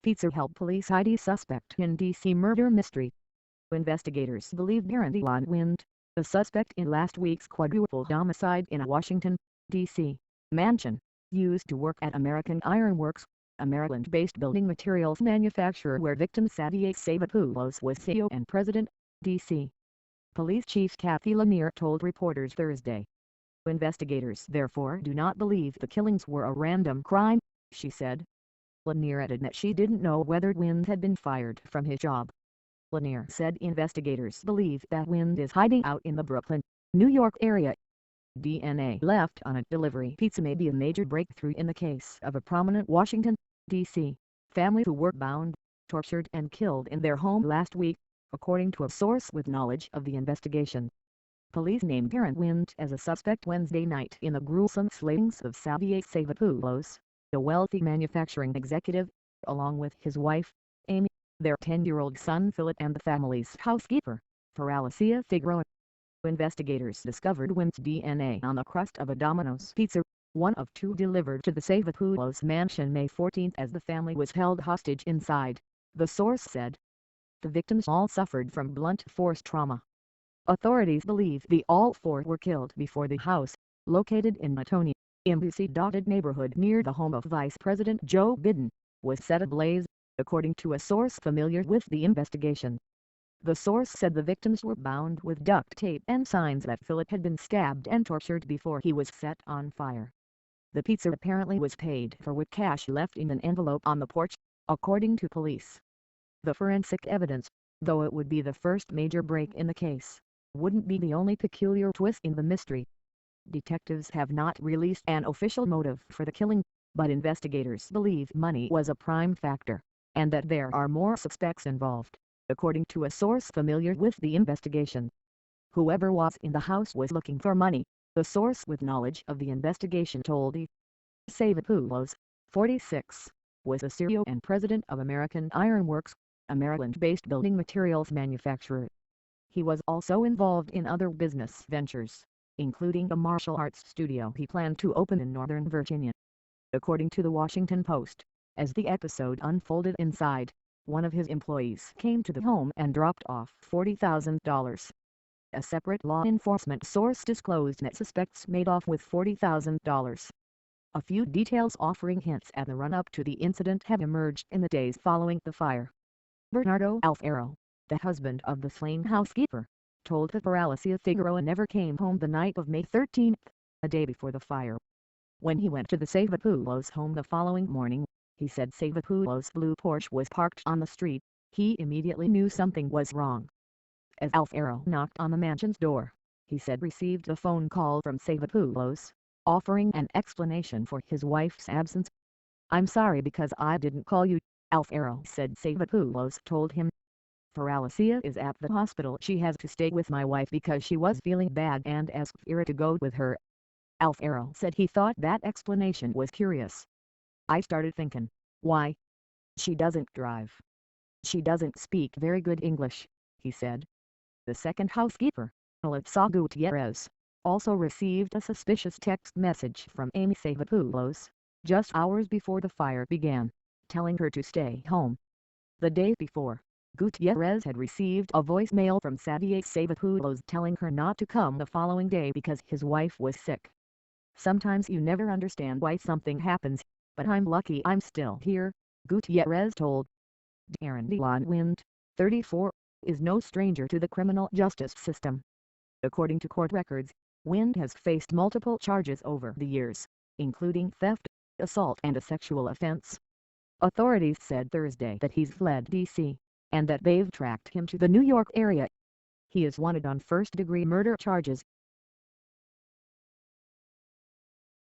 Pizza help police ID suspect in D.C. murder mystery. Investigators believe Daron Dylon Wint, the suspect in last week's quadruple homicide in a Washington, D.C. mansion, used to work at American Iron Works, a Maryland-based building materials manufacturer where victim Savvas Savopoulos was CEO and president, D.C. Police Chief Cathy Lanier told reporters Thursday. Investigators therefore do not believe the killings were a random crime, she said. Lanier added that she didn't know whether Wint had been fired from his job. Lanier said investigators believe that Wint is hiding out in the Brooklyn, New York area. DNA left on a delivery pizza may be a major breakthrough in the case of a prominent Washington, D.C. family who were bound, tortured and killed in their home last week, according to a source with knowledge of the investigation. Police named Daron Wint as a suspect Wednesday night in the gruesome slayings of Savvas Savopoulos, a wealthy manufacturing executive, along with his wife, Amy, their 10-year-old son Philip and the family's housekeeper, Alicia Figueroa. Investigators discovered Wint's DNA on the crust of a Domino's pizza, one of two delivered to the Savopoulos mansion May 14 as the family was held hostage inside, the source said. The victims all suffered from blunt force trauma. Authorities believe the all four were killed before the house, located in Matone, embassy-dotted neighborhood near the home of Vice President Joe Biden, was set ablaze, according to a source familiar with the investigation. The source said the victims were bound with duct tape and signs that Philip had been stabbed and tortured before he was set on fire. The pizza apparently was paid for with cash left in an envelope on the porch, according to police. The forensic evidence, though it would be the first major break in the case, wouldn't be the only peculiar twist in the mystery. Detectives have not released an official motive for the killing, but investigators believe money was a prime factor, and that there are more suspects involved, according to a source familiar with the investigation. Whoever was in the house was looking for money, the source with knowledge of the investigation told E. Savopoulos, 46, was the CEO and president of American Iron Works, a Maryland-based building materials manufacturer. He was also involved in other business ventures, including a martial arts studio he planned to open in Northern Virginia. According to the Washington Post, as the episode unfolded inside, one of his employees came to the home and dropped off $40,000. A separate law enforcement source disclosed that suspects made off with $40,000. A few details offering hints at the run-up to the incident have emerged in the days following the fire. Bernardo Alfaro, the husband of the slain housekeeper, told that Alicia Figueroa never came home the night of May 13, a day before the fire. When he went to the Savopoulos home the following morning, he said Savopoulos' blue Porsche was parked on the street. He immediately knew something was wrong. As Alfaro knocked on the mansion's door, he said received a phone call from Savopoulos, offering an explanation for his wife's absence. "I'm sorry because I didn't call you," Alfaro said Savopoulos told him. "Alicia is at the hospital. She has to stay with my wife because she was feeling bad and asked Ira to go with her." Alfaro said he thought that explanation was curious. "I started thinking, why? She doesn't drive. She doesn't speak very good English," he said. The second housekeeper, Alicia Gutierrez, also received a suspicious text message from Amy Savopoulos, just hours before the fire began, telling her to stay home. The day before, Gutierrez had received a voicemail from Savvas Savopoulos telling her not to come the following day because his wife was sick. "Sometimes you never understand why something happens, but I'm lucky I'm still here," Gutierrez told. Daron Dylon Wint, 34, is no stranger to the criminal justice system. According to court records, Wint has faced multiple charges over the years, including theft, assault and a sexual offense. Authorities said Thursday that he's fled D.C., and that they've tracked him to the New York area. He is wanted on first-degree murder charges,